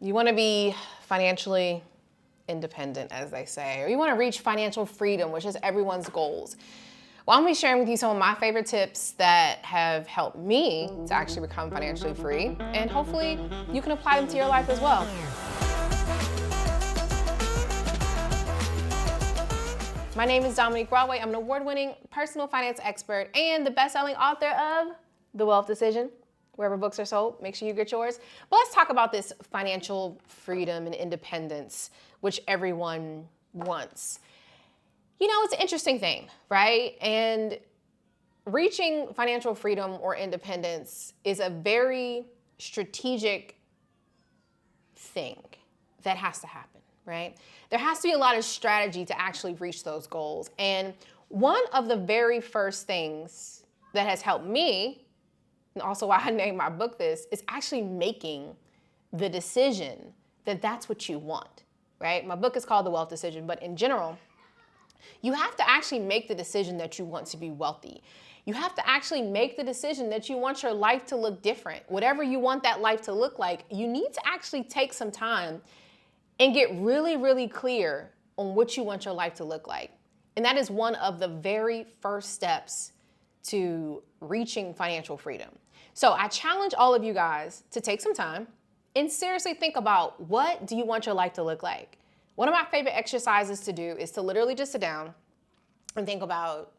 You want to be financially independent, as they say, or you want to reach financial freedom, which is everyone's goals. Well, I'm going to be sharing with you some of my favorite tips that have helped me to actually become financially free, and hopefully you can apply them to your life as well. My name is Dominique Broadway. I'm an award-winning personal finance expert and the best-selling author of The Wealth Decision. Wherever books are sold, make sure you get yours. But let's talk about this financial freedom and independence, which everyone wants. You know, it's an interesting thing, right? And reaching financial freedom or independence is a very strategic thing that has to happen, right? There has to be a lot of strategy to actually reach those goals. And one of the very first things that has helped me, and also why I named my book this, is actually making the decision that that's what you want, right? My book is called The Wealth Decision, but in general, you have to actually make the decision that you want to be wealthy. You have to actually make the decision that you want your life to look different. Whatever you want that life to look like, you need to actually take some time and get really, really clear on what you want your life to look like. And that is one of the very first steps to reaching financial freedom. So I challenge all of you guys to take some time and seriously think about, what do you want your life to look like? One of my favorite exercises to do is to literally just sit down and think about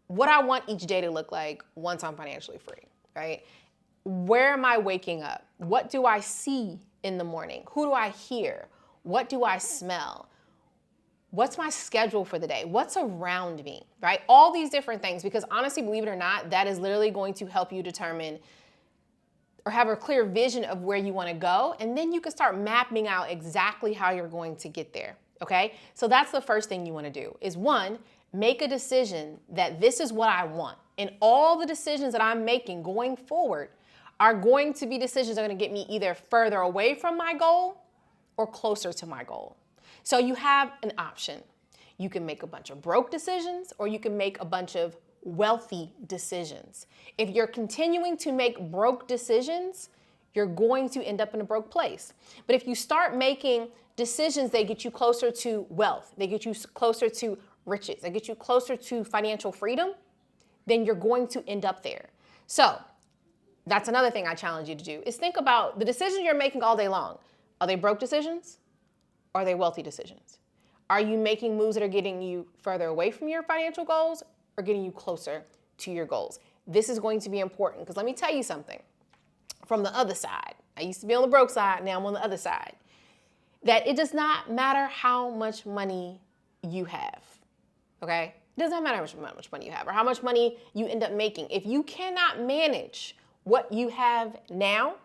what I want each day to look like once I'm financially free, right? Where am I waking up? What do I see in the morning? Who do I hear? What do I smell? What's my schedule for the day? What's around me, right? All these different things, because honestly, believe it or not, that is literally going to help you determine or have a clear vision of where you want to go. And then you can start mapping out exactly how you're going to get there, okay? So that's the first thing you want to do is, one, make a decision that this is what I want. And all the decisions that I'm making going forward are going to be decisions that are going to get me either further away from my goal or closer to my goal. So you have an option. You can make a bunch of broke decisions, or you can make a bunch of wealthy decisions. If you're continuing to make broke decisions, you're going to end up in a broke place. But if you start making decisions that get you closer to wealth, they get you closer to riches, they get you closer to financial freedom, then you're going to end up there. So that's another thing I challenge you to do, is think about the decisions you're making all day long. Are they broke decisions? Are they wealthy decisions? Are you making moves that are getting you further away from your financial goals or getting you closer to your goals? This is going to be important, because let me tell you something from the other side. I used to be on the broke side, now I'm on the other side. That it does not matter how much money you have, okay? It doesn't matter how much money you have or how much money you end up making. If you cannot manage what you have now,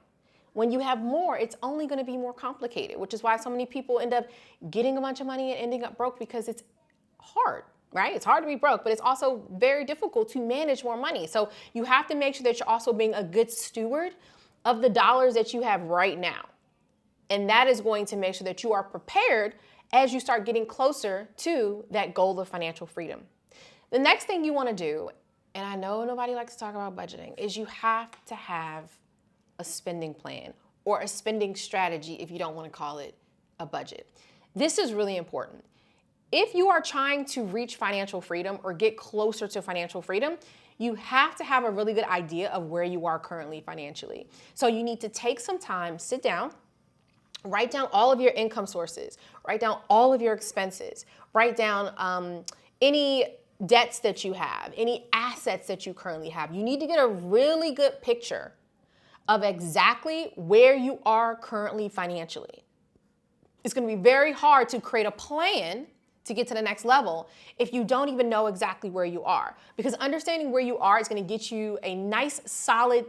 when you have more, it's only going to be more complicated, which is why so many people end up getting a bunch of money and ending up broke, because it's hard, right? It's hard to be broke, but it's also very difficult to manage more money. So you have to make sure that you're also being a good steward of the dollars that you have right now. And that is going to make sure that you are prepared as you start getting closer to that goal of financial freedom. The next thing you want to do, and I know nobody likes to talk about budgeting, is you have to have a spending plan or a spending strategy, if you don't want to call it a budget. This is really important. If you are trying to reach financial freedom or get closer to financial freedom, you have to have a really good idea of where you are currently financially. So you need to take some time, sit down, write down all of your income sources, write down all of your expenses, write down any debts that you have, any assets that you currently have. You need to get a really good picture of exactly where you are currently financially. It's going to be very hard to create a plan to get to the next level if you don't even know exactly where you are, because understanding where you are is going to get you a nice, solid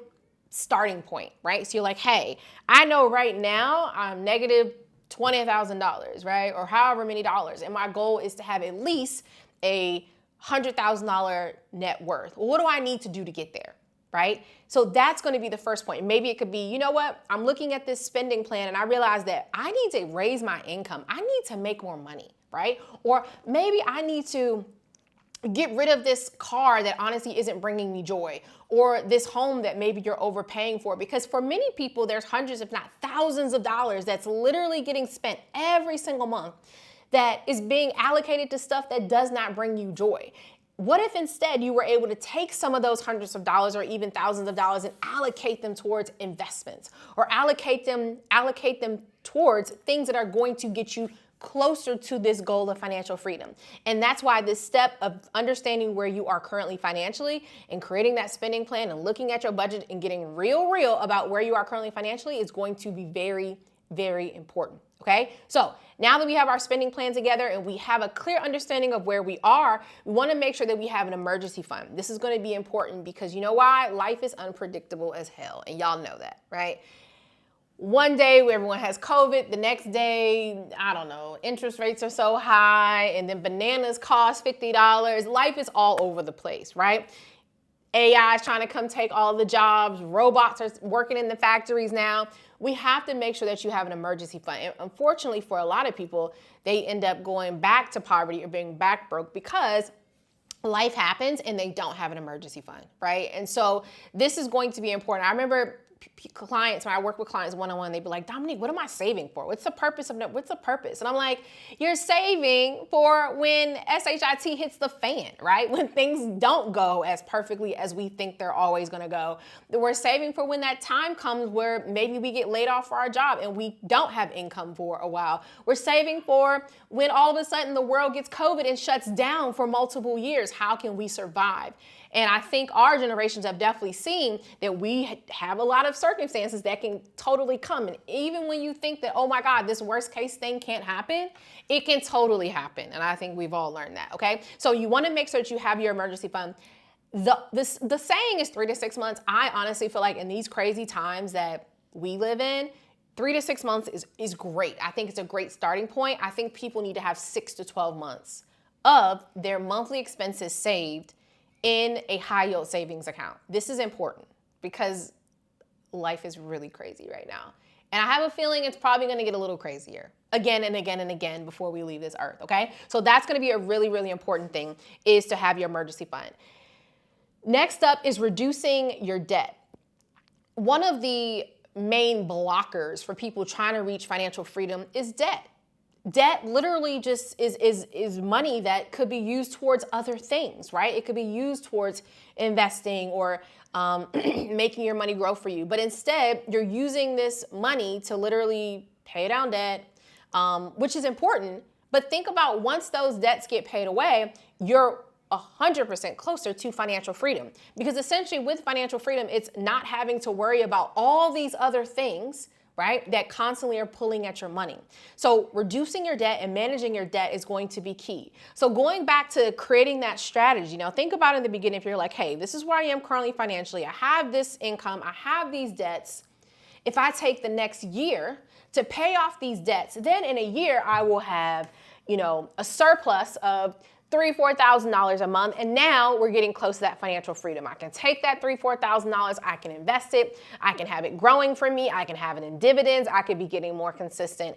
starting point, right? So you're like, hey, I know right now I'm negative $20,000, right? Or however many dollars. And my goal is to have at least a $100,000 net worth. Well, what do I need to do to get there? Right? So that's going to be the first point. Maybe it could be, you know what? I'm looking at this spending plan and I realize that I need to raise my income. I need to make more money, right? Or maybe I need to get rid of this car that honestly isn't bringing me joy, or this home that maybe you're overpaying for. Because for many people, there's hundreds, if not thousands of dollars that's literally getting spent every single month that is being allocated to stuff that does not bring you joy. What if instead you were able to take some of those hundreds of dollars or even thousands of dollars and allocate them towards investments, or allocate them towards things that are going to get you closer to this goal of financial freedom? And that's why this step of understanding where you are currently financially and creating that spending plan and looking at your budget and getting real about where you are currently financially is going to be very, very important. Okay, so now that we have our spending plan together and we have a clear understanding of where we are, we want to make sure that we have an emergency fund. This is going to be important because you know why? Life is unpredictable as hell, and y'all know that, right? One day everyone has COVID, the next day, I don't know, interest rates are so high, and then bananas cost $50. Life is all over the place, right? AI is trying to come take all the jobs. Robots are working in the factories now. We have to make sure that you have an emergency fund. And unfortunately, for a lot of people, they end up going back to poverty or being back broke because life happens and they don't have an emergency fund, right? And so this is going to be important. I remember clients, when I work with clients one-on-one, they'd be like, Dominique, what am I saving for? What's the purpose? And I'm like, you're saving for when SHIT hits the fan, right? When things don't go as perfectly as we think they're always gonna go. We're saving for when that time comes where maybe we get laid off for our job and we don't have income for a while. We're saving for when all of a sudden the world gets COVID and shuts down for multiple years. How can we survive? And I think our generations have definitely seen that we have a lot of circumstances that can totally come. And even when you think that, oh my God, this worst case thing can't happen, it can totally happen. And I think we've all learned that, okay? So you want to make sure that you have your emergency fund. The saying is 3 to 6 months. I honestly feel like in these crazy times that we live in, 3 to 6 months is great. I think it's a great starting point. I think people need to have 6 to 12 months of their monthly expenses saved in a high yield savings account. This is important because life is really crazy right now. And I have a feeling it's probably going to get a little crazier again and again and again before we leave this earth, okay? So that's going to be a really, really important thing, is to have your emergency fund. Next up is reducing your debt. One of the main blockers for people trying to reach financial freedom is debt. Debt literally just is money that could be used towards other things, right? It could be used towards investing or making your money grow for you. But instead, you're using this money to literally pay down debt, which is important. But think about, once those debts get paid away, you're 100% closer to financial freedom. Because essentially with financial freedom, it's not having to worry about all these other things, right, that constantly are pulling at your money. So reducing your debt and managing your debt is going to be key. So going back to creating that strategy, now think about in the beginning, if you're like, hey, this is where I am currently financially, I have this income, I have these debts. If I take the next year to pay off these debts, then in a year I will have, a surplus of $3,000, $4,000 a month, and now we're getting close to that financial freedom. I can take that $3,000, $4,000, I can invest it, I can have it growing for me, I can have it in dividends, I could be getting more consistent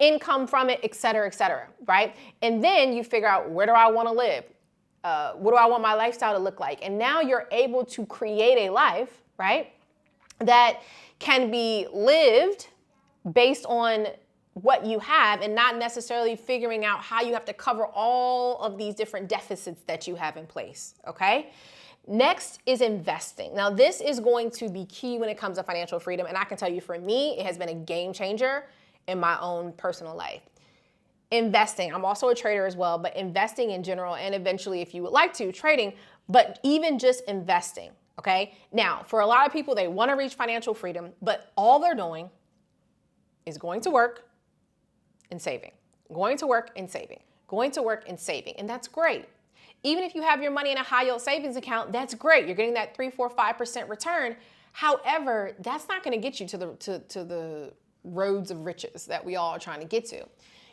income from it, et cetera, right? And then you figure out, where do I want to live? What do I want my lifestyle to look like? And now you're able to create a life, right, that can be lived based on what you have, and not necessarily figuring out how you have to cover all of these different deficits that you have in place, okay? Next is investing. Now, this is going to be key when it comes to financial freedom, and I can tell you, for me, it has been a game changer in my own personal life. Investing, I'm also a trader as well, but investing in general, and eventually, if you would like to, trading, but even just investing, okay? Now, for a lot of people, they want to reach financial freedom, but all they're doing is going to work and saving, going to work and saving, going to work and saving. And that's great. Even if you have your money in a high yield savings account, that's great. You're getting that 3, 4, 5% return. However, that's not going to get you to the roads of riches that we all are trying to get to.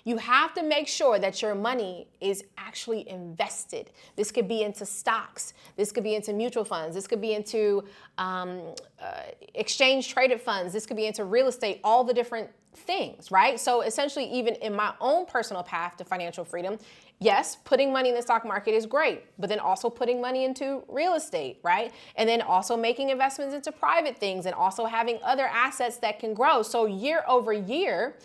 You have to make sure that your money is actually invested. This could be into stocks. This could be into mutual funds. This could be into exchange traded funds. This could be into real estate, all the different things, right? So essentially, even in my own personal path to financial freedom, yes, putting money in the stock market is great, but then also putting money into real estate, right? And then also making investments into private things and also having other assets that can grow. So year over year,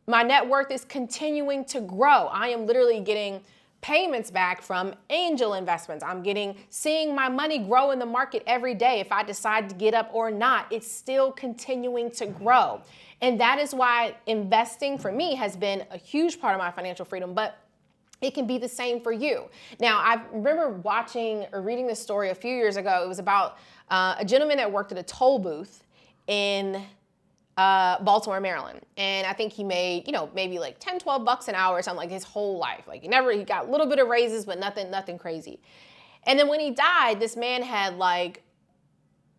my net worth is continuing to grow. I am literally getting payments back from angel investments. I'm seeing my money grow in the market every day. If I decide to get up or not, it's still continuing to grow. And that is why investing for me has been a huge part of my financial freedom, but it can be the same for you. Now, I remember watching or reading this story a few years ago. It was about a gentleman that worked at a toll booth in Baltimore, Maryland. And I think he made, maybe like 10, 12 bucks an hour or something like his whole life. Like he got a little bit of raises, but nothing crazy. And then when he died, this man had like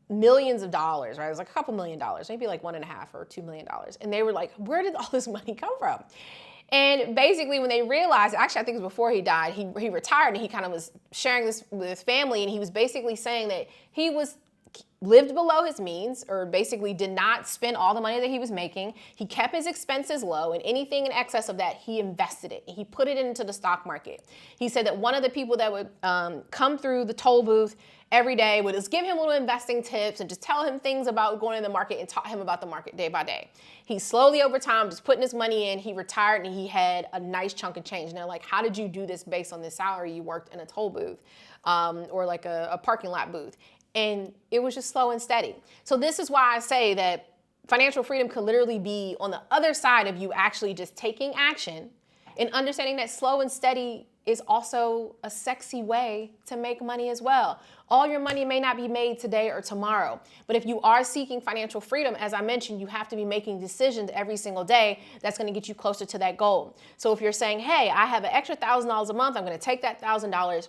millions of dollars, right? It was like a couple $1 million, maybe like $1.5 or $2 million. And they were like, where did all this money come from? And basically when they realized, actually I think it was before he died, he retired and he kind of was sharing this with his family, and he was basically saying that he lived below his means, or basically did not spend all the money that he was making. He kept his expenses low, and anything in excess of that, he invested it. He put it into the stock market. He said that one of the people that would come through the toll booth every day would just give him little investing tips and just tell him things about going in the market and taught him about the market day by day. He slowly over time just putting his money in, he retired and he had a nice chunk of change. And they're like, how did you do this based on the salary you worked in a toll booth or like a parking lot booth? And it was just slow and steady. So this is why I say that financial freedom could literally be on the other side of you actually just taking action and understanding that slow and steady is also a sexy way to make money as well. All your money may not be made today or tomorrow, but if you are seeking financial freedom, as I mentioned, you have to be making decisions every single day that's gonna get you closer to that goal. So if you're saying, hey, I have an extra $1,000 a month, I'm gonna take that $1,000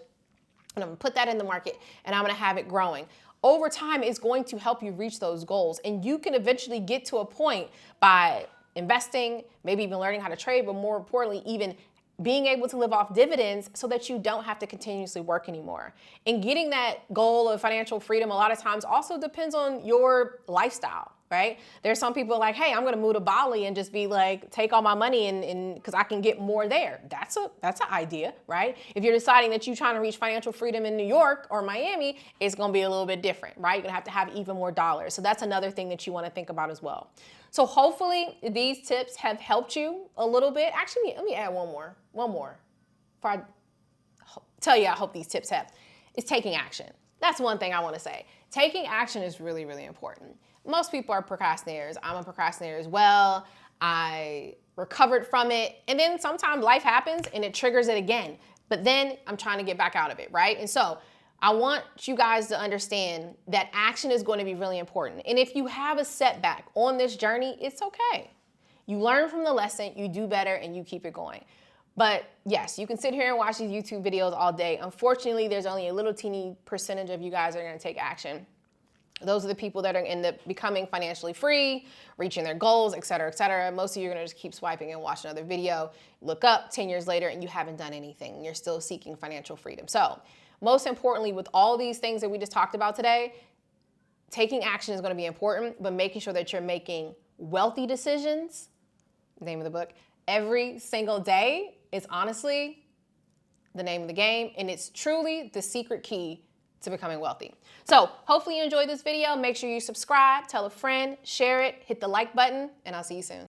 and I'm gonna put that in the market and I'm gonna have it growing. Over time, it's going to help you reach those goals. And you can eventually get to a point by investing, maybe even learning how to trade, but more importantly, even being able to live off dividends so that you don't have to continuously work anymore. And getting that goal of financial freedom a lot of times also depends on your lifestyle, right? There's some people like, hey, I'm gonna move to Bali and just be like, take all my money and because I can get more there. That's an idea, right? If you're deciding that you're trying to reach financial freedom in New York or Miami, it's gonna be a little bit different, right? You're gonna have even more dollars. So that's another thing that you wanna think about as well. So hopefully these tips have helped you a little bit. Actually, let me add one more. Before I tell you I hope these tips have, is taking action. That's one thing I wanna say. Taking action is really, really important. Most people are procrastinators. I'm a procrastinator as well. I recovered from it. And then sometimes life happens and it triggers it again. But then I'm trying to get back out of it, right? And so I want you guys to understand that action is going to be really important. And if you have a setback on this journey, it's okay. You learn from the lesson, you do better, and you keep it going. But yes, you can sit here and watch these YouTube videos all day. Unfortunately, there's only a little teeny percentage of you guys that are gonna take action. Those are the people that are end up becoming financially free, reaching their goals, et cetera, et cetera. Most of you are gonna just keep swiping and watch another video, look up 10 years later and you haven't done anything. You're still seeking financial freedom. So most importantly, with all these things that we just talked about today, taking action is gonna be important, but making sure that you're making wealthy decisions, name of the book, every single day is honestly the name of the game. And it's truly the secret key to becoming wealthy. So hopefully you enjoyed this video. Make sure you subscribe, tell a friend, share it, hit the like button, and I'll see you soon.